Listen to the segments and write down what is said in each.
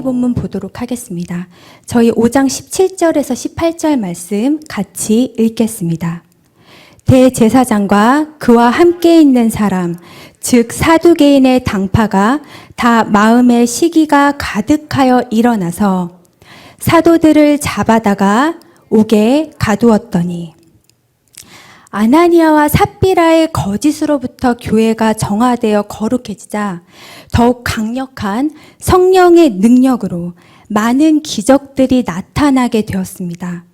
신명기 본문 보도록 하겠습니다. 저희 5장 17절에서 18절 말씀 같이 읽겠습니다. 대제사장과 그와 함께 있는 사람, 즉 사두개인의 당파가 다 마음의 시기가 가득하여 일어나서 사도들을 잡아다가 옥에 가두었더니 아나니아와 삽비라의 거짓으로부터 교회가 정화되어 거룩해지자 더욱 강력한 성령의 능력으로 많은 기적들이 나타나게 되었습니다.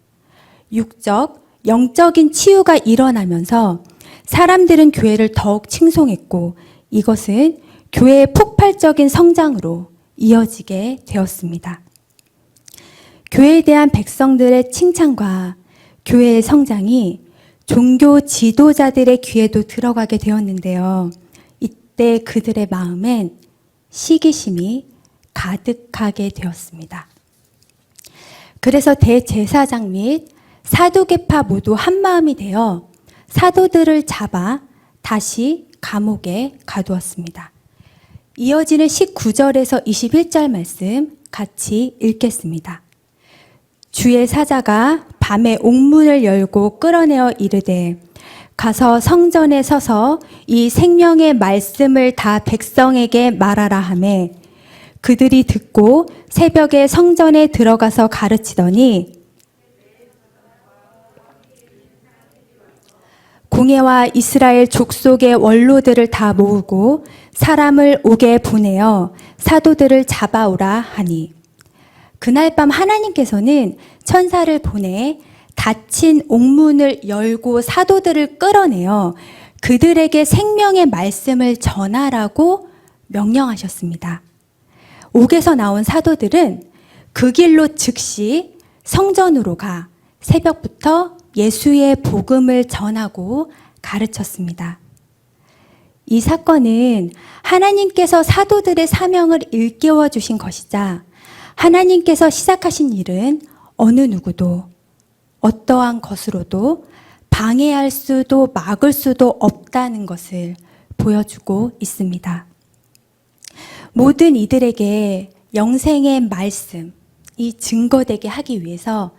육적, 영적인 치유가 일어나면서 사람들은 교회를 더욱 칭송했고 이것은 교회의 폭발적인 성장으로 이어지게 되었습니다. 교회에 대한 백성들의 칭찬과 교회의 성장이 종교 지도자들의 귀에도 들어가게 되었는데요. 이때 그들의 마음엔 시기심이 가득하게 되었습니다. 그래서 대제사장 및 사두개파 모두 한마음이 되어 사도들을 잡아 다시 감옥에 가두었습니다. 이어지는 19절에서 21절 말씀 같이 읽겠습니다. 주의 사자가 밤에 옥문을 열고 끌어내어 이르되 가서 성전에 서서 이 생명의 말씀을 다 백성에게 말하라 하매 그들이 듣고 새벽에 성전에 들어가서 가르치더니 공회와 이스라엘 족속의 원로들을 다 모으고 사람을 옥에 보내어 사도들을 잡아오라 하니 그날 밤 하나님께서는 천사를 보내 닫힌 옥문을 열고 사도들을 끌어내어 그들에게 생명의 말씀을 전하라고 명령하셨습니다. 옥에서 나온 사도들은 그 길로 즉시 성전으로 가 새벽부터 예수의 복음을 전하고 가르쳤습니다. 이 사건은 하나님께서 사도들의 사명을 일깨워 주신 것이자 하나님께서 시작하신 일은 어느 누구도 어떠한 것으로도 방해할 수도 막을 수도 없다는 것을 보여주고 있습니다. 모든 이들에게 영생의 말씀이 증거되게 하기 위해서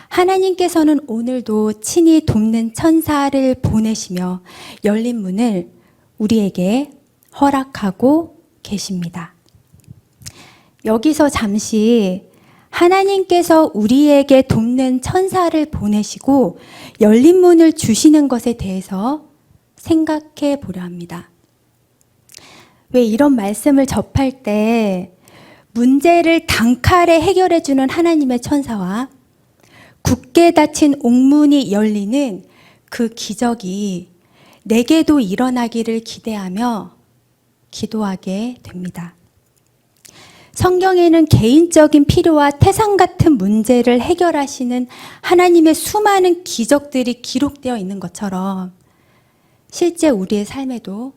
하나님께서는 오늘도 친히 돕는 천사를 보내시며 열린 문을 우리에게 허락하고 계십니다. 여기서 잠시 하나님께서 우리에게 돕는 천사를 보내시고 열린 문을 주시는 것에 대해서 생각해 보려 합니다. 왜 이런 말씀을 접할 때 문제를 단칼에 해결해 주는 하나님의 천사와 굳게 닫힌 옥문이 열리는 그 기적이 내게도 일어나기를 기대하며 기도하게 됩니다. 성경에는 개인적인 필요와 태산 같은 문제를 해결하시는 하나님의 수많은 기적들이 기록되어 있는 것처럼 실제 우리의 삶에도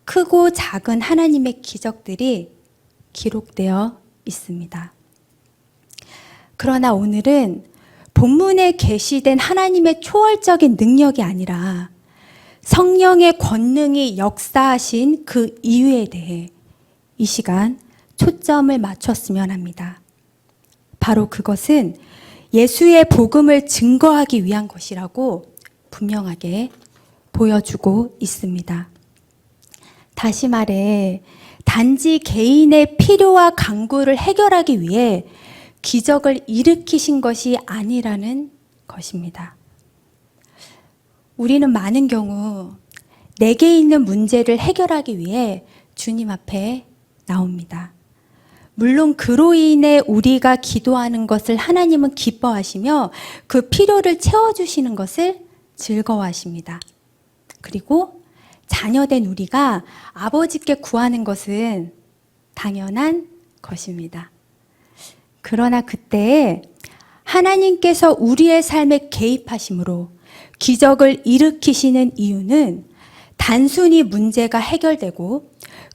크고 작은 하나님의 기적들이 기록되어 있습니다. 그러나 오늘은 본문에 게시된 하나님의 초월적인 능력이 아니라 성령의 권능이 역사하신 그 이유에 대해 이 시간 초점을 맞췄으면 합니다. 바로 그것은 예수의 복음을 증거하기 위한 것이라고 분명하게 보여주고 있습니다. 다시 말해 단지 개인의 필요와 간구를 해결하기 위해 기적을 일으키신 것이 아니라는 것입니다. 우리는 많은 경우 내게 있는 문제를 해결하기 위해 주님 앞에 나옵니다. 물론 그로 인해 우리가 기도하는 것을 하나님은 기뻐하시며 그 필요를 채워주시는 것을 즐거워하십니다. 그리고 자녀된 우리가 아버지께 구하는 것은 당연한 것입니다. 그러나 그때 하나님께서 우리의 삶에 개입하심으로 기적을 일으키시는 이유는 단순히 문제가 해결되고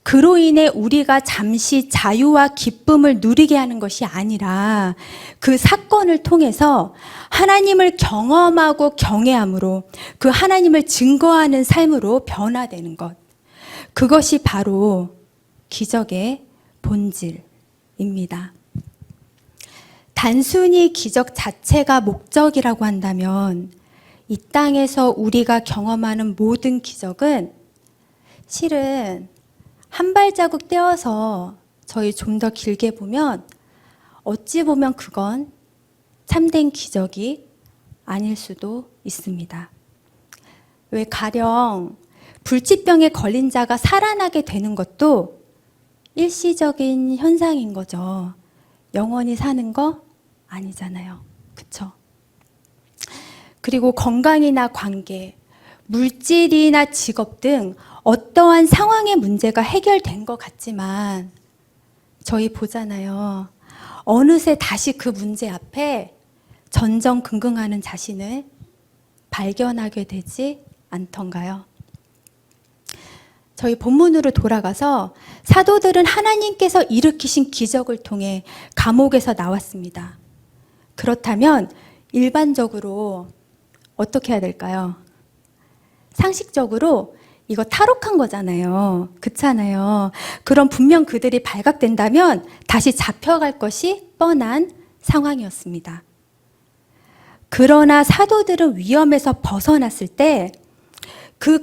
그로 인해 우리가 잠시 자유와 기쁨을 누리게 하는 것이 아니라 그 사건을 통해서 하나님을 경험하고 경외함으로 그 하나님을 증거하는 삶으로 변화되는 것. 그것이 바로 기적의 본질입니다. 단순히 기적 자체가 목적이라고 한다면 이 땅에서 우리가 경험하는 모든 기적은 실은 한 발자국 떼어서 저희 좀 더 길게 보면 어찌 보면 그건 참된 기적이 아닐 수도 있습니다. 왜 가령 불치병에 걸린 자가 살아나게 되는 것도 일시적인 현상인 거죠. 영원히 사는 거 아니잖아요. 그쵸? 그리고 건강이나 관계, 물질이나 직업 등 어떠한 상황의 문제가 해결된 것 같지만 저희 보잖아요. 어느새 다시 그 문제 앞에 전전긍긍하는 자신을 발견하게 되지 않던가요? 저희 본문으로 돌아가서 사도들은 하나님께서 일으키신 기적을 통해 감옥에서 나왔습니다. 그렇다면 일반적으로 어떻게 해야 될까요? 상식적으로 이거 탈옥한 거잖아요. 그렇잖아요. 그럼 분명 그들이 발각된다면 다시 잡혀갈 것이 뻔한 상황이었습니다. 그러나 사도들은 위험에서 벗어났을 때 그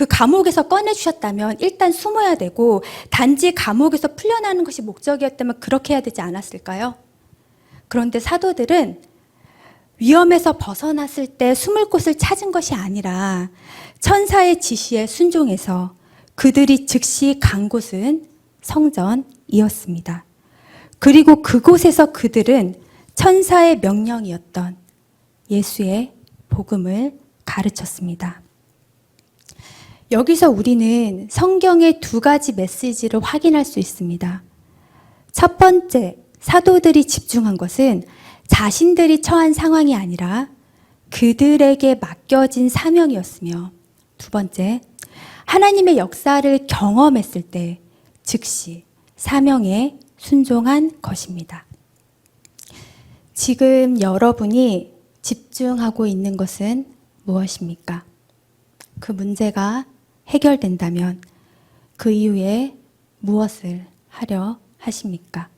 감옥에서 꺼내주셨다면 일단 숨어야 되고 단지 감옥에서 풀려나는 것이 목적이었다면 그렇게 해야 되지 않았을까요? 그런데 사도들은 위험에서 벗어났을 때 숨을 곳을 찾은 것이 아니라 천사의 지시에 순종해서 그들이 즉시 간 곳은 성전이었습니다. 그리고 그곳에서 그들은 천사의 명령이었던 예수의 복음을 가르쳤습니다. 여기서 우리는 성경의 두 가지 메시지를 확인할 수 있습니다. 첫 번째, 사도들이 집중한 것은 자신들이 처한 상황이 아니라 그들에게 맡겨진 사명이었으며, 두 번째, 하나님의 역사를 경험했을 때 즉시 사명에 순종한 것입니다. 지금 여러분이 집중하고 있는 것은 무엇입니까? 그 문제가 해결된다면 그 이후에 무엇을 하려 하십니까?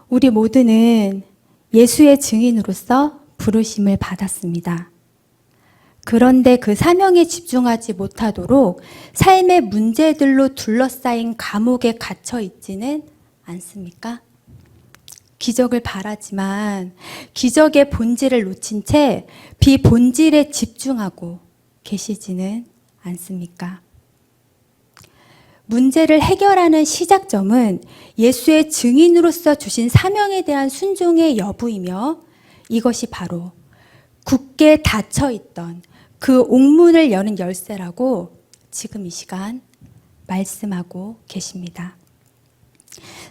우리 모두는 예수의 증인으로서 부르심을 받았습니다. 그런데 그 사명에 집중하지 못하도록 삶의 문제들로 둘러싸인 감옥에 갇혀 있지는 않습니까? 기적을 바라지만 기적의 본질을 놓친 채 비본질에 집중하고 계시지는 않습니까? 문제를 해결하는 시작점은 예수의 증인으로서 주신 사명에 대한 순종의 여부이며 이것이 바로 굳게 닫혀있던 그 옥문을 여는 열쇠라고 지금 이 시간 말씀하고 계십니다.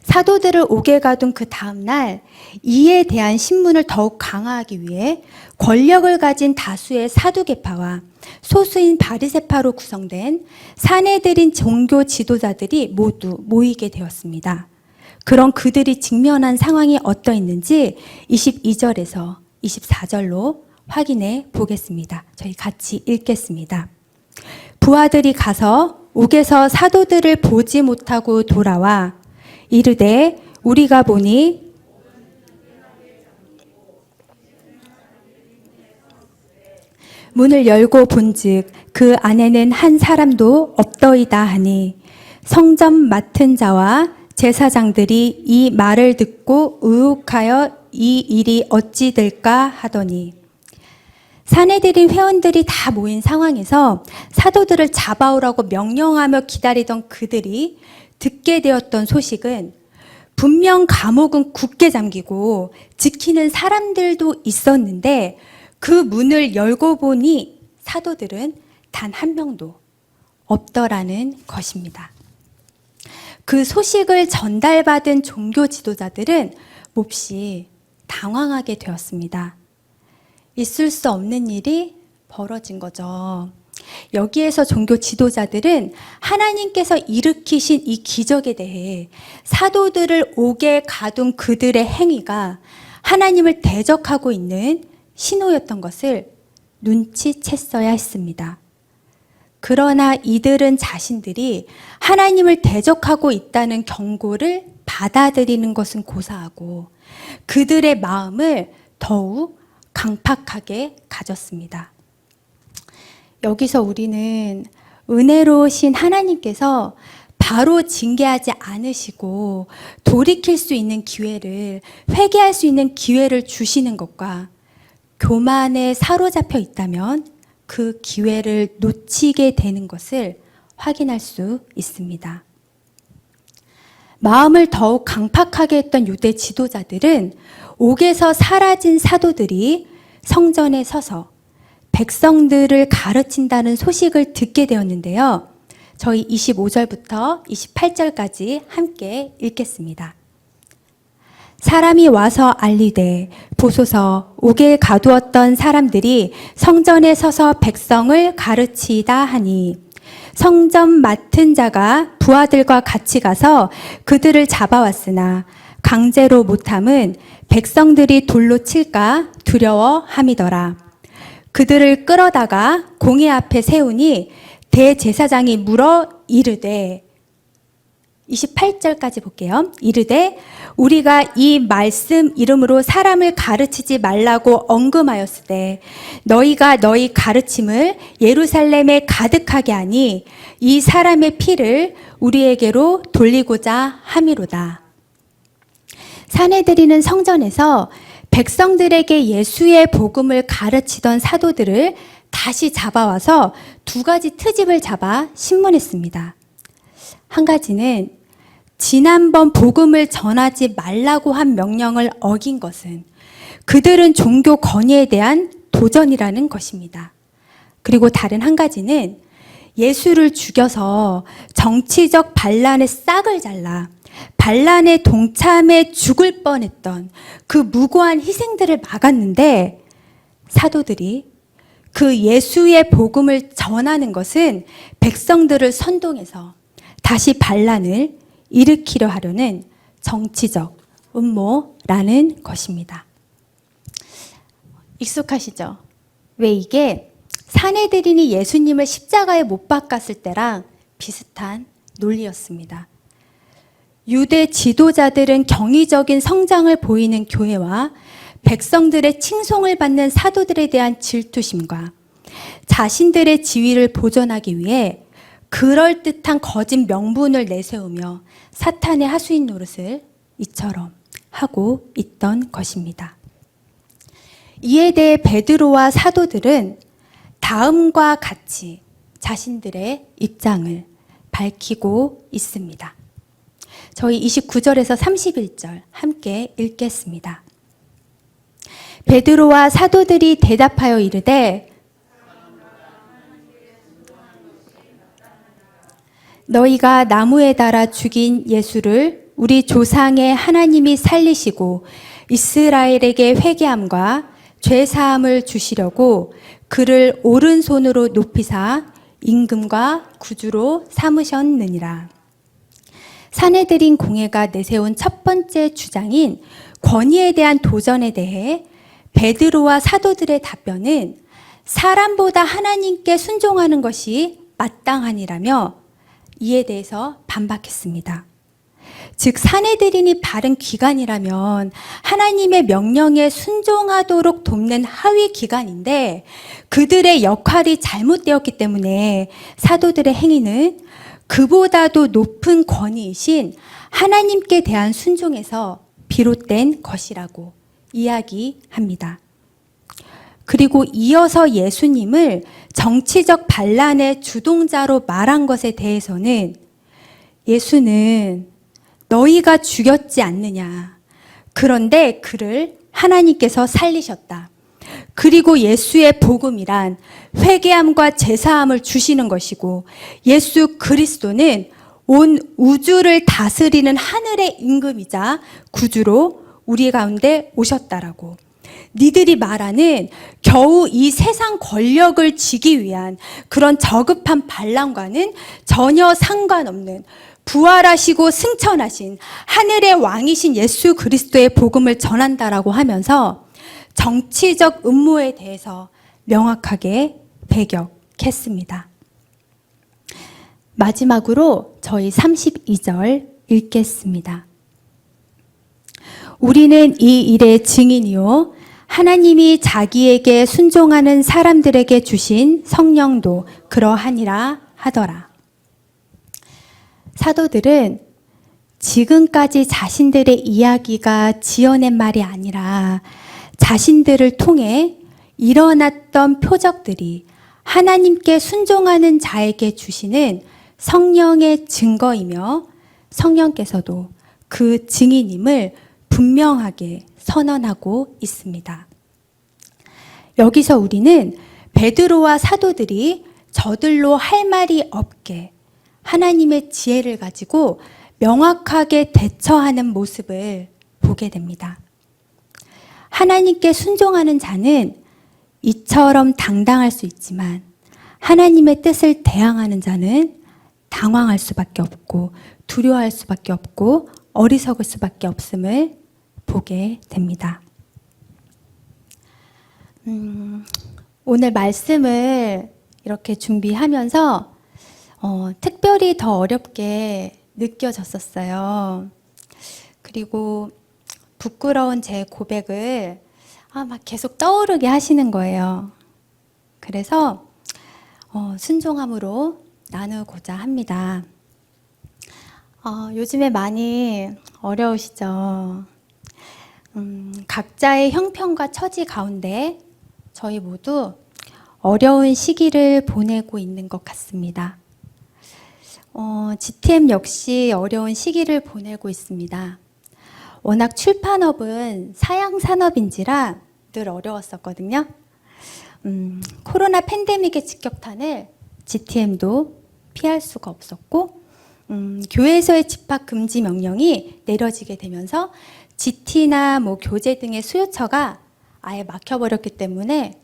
사도들을 옥에 가둔 그 다음날 이에 대한 신문을 더욱 강화하기 위해 권력을 가진 다수의 사두개파와 소수인 바리새파로 구성된 사내들인 종교 지도자들이 모두 모이게 되었습니다. 그런 그들이 직면한 상황이 어떠했는지 22절에서 24절로 확인해 보겠습니다. 저희 같이 읽겠습니다. 부하들이 가서 옥에서 사도들을 보지 못하고 돌아와 이르되 우리가 보니 문을 열고 본즉 그 안에는 한 사람도 없더이다 하니 성전 맡은 자와 제사장들이 이 말을 듣고 의혹하여 이 일이 어찌 될까 하더니 사내들인 회원들이 다 모인 상황에서 사도들을 잡아오라고 명령하며 기다리던 그들이 듣게 되었던 소식은 분명 감옥은 굳게 잠기고 지키는 사람들도 있었는데 그 문을 열고 보니 사도들은 단 한 명도 없더라는 것입니다. 그 소식을 전달받은 종교 지도자들은 몹시 당황하게 되었습니다. 있을 수 없는 일이 벌어진 거죠. 여기에서 종교 지도자들은 하나님께서 일으키신 이 기적에 대해 사도들을 옥에 가둔 그들의 행위가 하나님을 대적하고 있는 신호였던 것을 눈치챘어야 했습니다. 그러나 이들은 자신들이 하나님을 대적하고 있다는 경고를 받아들이는 것은 고사하고 그들의 마음을 더욱 강팍하게 가졌습니다. 여기서 우리는 은혜로우신 하나님께서 바로 징계하지 않으시고 돌이킬 수 있는 기회를, 회개할 수 있는 기회를 주시는 것과 교만에 사로잡혀 있다면 그 기회를 놓치게 되는 것을 확인할 수 있습니다. 마음을 더욱 강팍하게 했던 유대 지도자들은 옥에서 사라진 사도들이 성전에 서서 백성들을 가르친다는 소식을 듣게 되었는데요. 저희 25절부터 28절까지 함께 읽겠습니다. 사람이 와서 알리되 보소서 옥에 가두었던 사람들이 성전에 서서 백성을 가르치다 하니 성전 맡은 자가 부하들과 같이 가서 그들을 잡아왔으나 강제로 못함은 백성들이 돌로 칠까 두려워함이더라. 그들을 끌어다가 공회 앞에 세우니 대제사장이 물어 이르되 28절까지 볼게요. 이르되 우리가 이 말씀 이름으로 사람을 가르치지 말라고 언금하였을 때 너희가 너희 가르침을 예루살렘에 가득하게 하니 이 사람의 피를 우리에게로 돌리고자 함이로다. 사내들이는 성전에서 백성들에게 예수의 복음을 가르치던 사도들을 다시 잡아와서 두 가지 트집을 잡아 신문했습니다. 한 가지는 지난번 복음을 전하지 말라고 한 명령을 어긴 것은 그들은 종교 권위에 대한 도전이라는 것입니다. 그리고 다른 한 가지는 예수를 죽여서 정치적 반란의 싹을 잘라 반란에 동참해 죽을 뻔했던 그 무고한 희생들을 막았는데 사도들이 그 예수의 복음을 전하는 것은 백성들을 선동해서 다시 반란을 일으키려 하려는 정치적 음모라는 것입니다. 익숙하시죠? 왜 이게 사내들인이 예수님을 십자가에 못 박았을 때랑 비슷한 논리였습니다. 유대 지도자들은 경이적인 성장을 보이는 교회와 백성들의 칭송을 받는 사도들에 대한 질투심과 자신들의 지위를 보존하기 위해 그럴듯한 거짓 명분을 내세우며 사탄의 하수인 노릇을 이처럼 하고 있던 것입니다. 이에 대해 베드로와 사도들은 다음과 같이 자신들의 입장을 밝히고 있습니다. 저희 29절에서 31절 함께 읽겠습니다. 베드로와 사도들이 대답하여 이르되 너희가 나무에 달아 죽인 예수를 우리 조상의 하나님이 살리시고 이스라엘에게 회개함과 죄사함을 주시려고 그를 오른손으로 높이사 임금과 구주로 삼으셨느니라. 사내들인 공회가 내세운 첫 번째 주장인 권위에 대한 도전에 대해 베드로와 사도들의 답변은 사람보다 하나님께 순종하는 것이 마땅하니라며 이에 대해서 반박했습니다. 즉 사내들인이 바른 기관이라면 하나님의 명령에 순종하도록 돕는 하위 기관인데 그들의 역할이 잘못되었기 때문에 사도들의 행위는 그보다도 높은 권위이신 하나님께 대한 순종에서 비롯된 것이라고 이야기합니다. 그리고 이어서 예수님을 정치적 반란의 주동자로 말한 것에 대해서는 예수는 너희가 죽였지 않느냐. 그런데 그를 하나님께서 살리셨다. 그리고 예수의 복음이란 회개함과 제사함을 주시는 것이고 예수 그리스도는 온 우주를 다스리는 하늘의 임금이자 구주로 우리 가운데 오셨다라고. 니들이 말하는 겨우 이 세상 권력을 쥐기 위한 그런 저급한 반란과는 전혀 상관없는 부활하시고 승천하신 하늘의 왕이신 예수 그리스도의 복음을 전한다라고 하면서 정치적 음모에 대해서 명확하게 배격했습니다. 마지막으로 저희 32절 읽겠습니다. 우리는 이 일의 증인이요. 하나님이 자기에게 순종하는 사람들에게 주신 성령도 그러하니라 하더라. 사도들은 지금까지 자신들의 이야기가 지어낸 말이 아니라 자신들을 통해 일어났던 표적들이 하나님께 순종하는 자에게 주시는 성령의 증거이며 성령께서도 그 증인임을 분명하게 선언하고 있습니다. 여기서 우리는 베드로와 사도들이 저들로 할 말이 없게 하나님의 지혜를 가지고 명확하게 대처하는 모습을 보게 됩니다. 하나님께 순종하는 자는 이처럼 당당할 수 있지만 하나님의 뜻을 대항하는 자는 당황할 수밖에 없고 두려워할 수밖에 없고 어리석을 수밖에 없음을 보게 됩니다. 오늘 말씀을 이렇게 준비하면서 특별히 더 어렵게 느껴졌었어요. 그리고 부끄러운 제 고백을 막 계속 떠오르게 하시는 거예요. 그래서 순종함으로 나누고자 합니다. 요즘에 많이 어려우시죠? 각자의 형편과 처지 가운데 저희 모두 어려운 시기를 보내고 있는 것 같습니다. GTM 역시 어려운 시기를 보내고 있습니다. 워낙 출판업은 사양 산업인지라 늘 어려웠었거든요. 코로나 팬데믹의 직격탄을 GTM도 피할 수가 없었고, 교회에서의 집합 금지 명령이 내려지게 되면서 GT나 교재 등의 수요처가 아예 막혀버렸기 때문에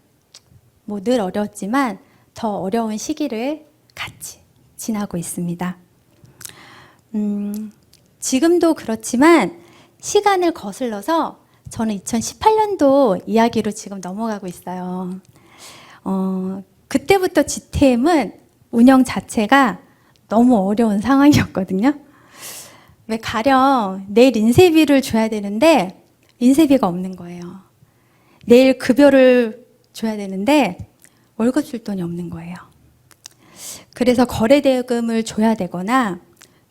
늘 어려웠지만 더 어려운 시기를 같이 지나고 있습니다. 지금도 그렇지만 시간을 거슬러서 저는 2018년도 이야기로 지금 넘어가고 있어요. 그때부터 GTM은 운영 자체가 너무 어려운 상황이었거든요. 왜 가령 내일 인쇄비를 줘야 되는데 인쇄비가 없는 거예요. 내일 급여를 줘야 되는데 월급 줄 돈이 없는 거예요. 그래서 거래대금을 줘야 되거나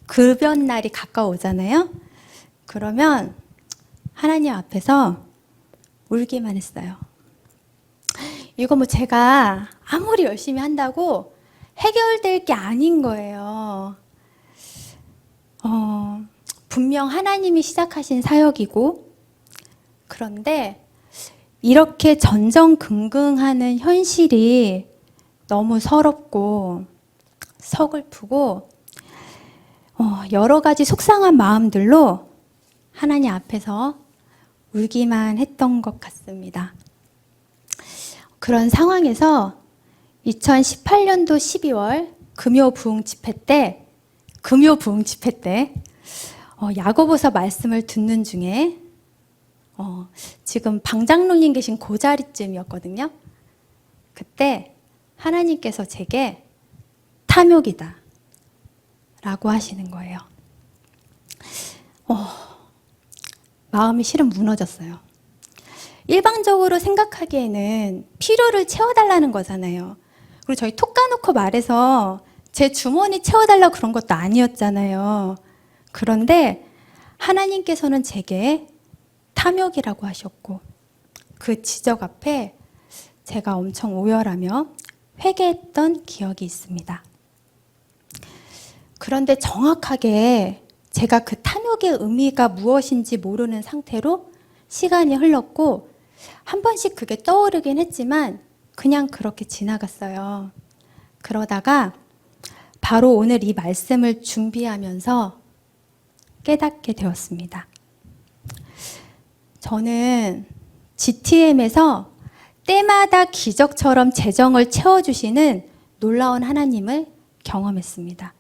급여 날이 가까워오잖아요. 그러면 하나님 앞에서 울기만 했어요. 이거 제가 아무리 열심히 한다고 해결될 게 아닌 거예요. 분명 하나님이 시작하신 사역이고, 그런데 이렇게 전전긍긍하는 현실이 너무 서럽고 서글프고 여러 가지 속상한 마음들로 하나님 앞에서 울기만 했던 것 같습니다. 그런 상황에서 2018년도 12월 금요부흥 집회 때 야고보서 말씀을 듣는 중에 지금 방장로님 계신 그 자리쯤이었거든요. 그때 하나님께서 제게 탐욕이다 라고 하시는 거예요. 마음이 실은 무너졌어요. 일방적으로 생각하기에는 필요를 채워달라는 거잖아요. 그리고 저희 톡 까놓고 말해서 제 주머니 채워달라고 그런 것도 아니었잖아요. 그런데 하나님께서는 제게 탐욕이라고 하셨고, 그 지적 앞에 제가 엄청 오열하며 회개했던 기억이 있습니다. 그런데 정확하게 제가 그 탐욕의 의미가 무엇인지 모르는 상태로 시간이 흘렀고, 한 번씩 그게 떠오르긴 했지만 그냥 그렇게 지나갔어요. 그러다가 바로 오늘 이 말씀을 준비하면서 깨닫게 되었습니다. 저는 GTM에서 때마다 기적처럼 재정을 채워주시는 놀라운 하나님을 경험했습니다.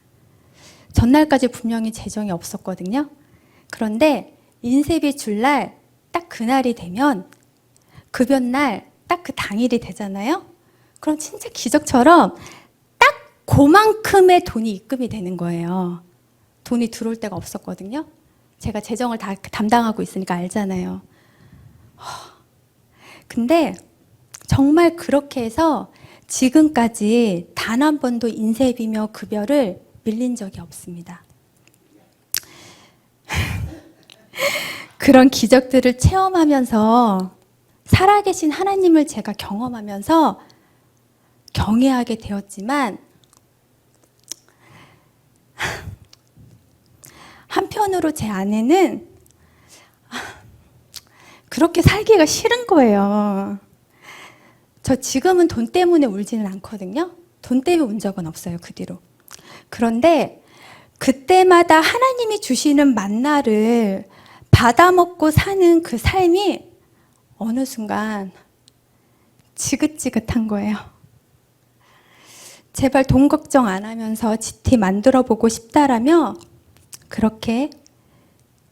전날까지 분명히 재정이 없었거든요. 그런데 인쇄비 줄 날 딱 그날이 되면 급여 날 딱 그 당일이 되잖아요. 그럼 진짜 기적처럼 딱 그만큼의 돈이 입금이 되는 거예요. 돈이 들어올 때가 없었거든요. 제가 재정을 다 담당하고 있으니까 알잖아요. 근데 정말 그렇게 해서 지금까지 단 한 번도 인세비며 급여를 밀린 적이 없습니다. 그런 기적들을 체험하면서 살아계신 하나님을 제가 경험하면서 경외하게 되었지만 한편으로 제 아내는 그렇게 살기가 싫은 거예요. 저 지금은 돈 때문에 울지는 않거든요. 돈 때문에 운 적은 없어요, 그 뒤로. 그런데 그때마다 하나님이 주시는 만나를 받아먹고 사는 그 삶이 어느 순간 지긋지긋한 거예요. 제발 돈 걱정 안 하면서 GT 만들어 보고 싶다라며 그렇게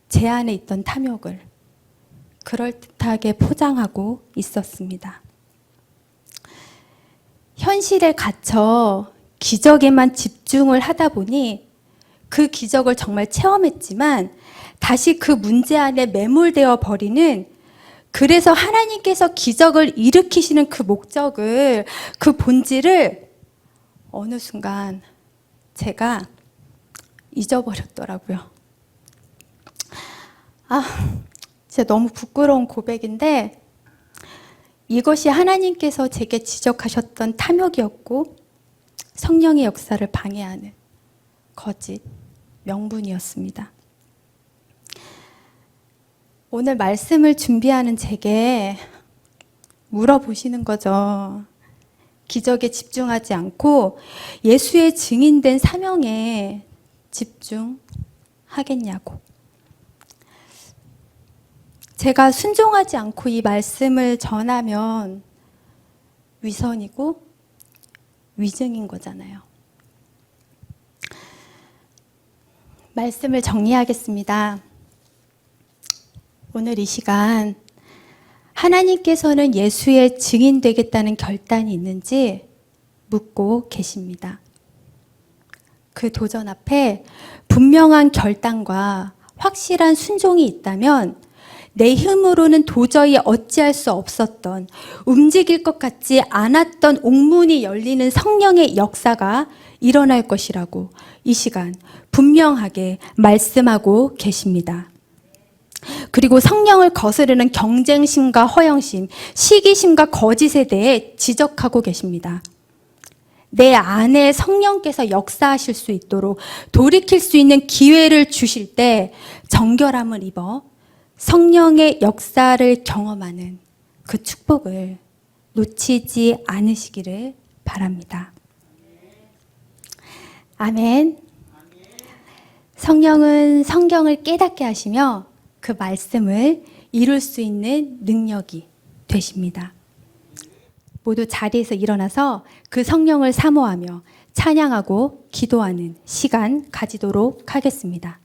제 안에 있던 탐욕을 그럴듯하게 포장하고 있었습니다. 현실에 갇혀 기적에만 집중을 하다 보니 그 기적을 정말 체험했지만 다시 그 문제 안에 매몰되어 버리는, 그래서 하나님께서 기적을 일으키시는 그 목적을, 그 본질을 어느 순간 제가 잊어버렸더라고요. 진짜 너무 부끄러운 고백인데 이것이 하나님께서 제게 지적하셨던 탐욕이었고 성령의 역사를 방해하는 거짓 명분이었습니다. 오늘 말씀을 준비하는 제게 물어보시는 거죠. 기적에 집중하지 않고 예수의 증인된 사명에 집중하겠냐고. 제가 순종하지 않고 이 말씀을 전하면 위선이고 위증인 거잖아요. 말씀을 정리하겠습니다. 오늘 이 시간 하나님께서는 예수의 증인 되겠다는 결단이 있는지 묻고 계십니다. 그 도전 앞에 분명한 결단과 확실한 순종이 있다면 내 힘으로는 도저히 어찌할 수 없었던, 움직일 것 같지 않았던 옥문이 열리는 성령의 역사가 일어날 것이라고 이 시간 분명하게 말씀하고 계십니다. 그리고 성령을 거스르는 경쟁심과 허영심, 시기심과 거짓에 대해 지적하고 계십니다. 내 안에 성령께서 역사하실 수 있도록 돌이킬 수 있는 기회를 주실 때 정결함을 입어 성령의 역사를 경험하는 그 축복을 놓치지 않으시기를 바랍니다. 아멘. 성령은 성경을 깨닫게 하시며 그 말씀을 이룰 수 있는 능력이 되십니다. 모두 자리에서 일어나서 그 성령을 사모하며 찬양하고 기도하는 시간 가지도록 하겠습니다.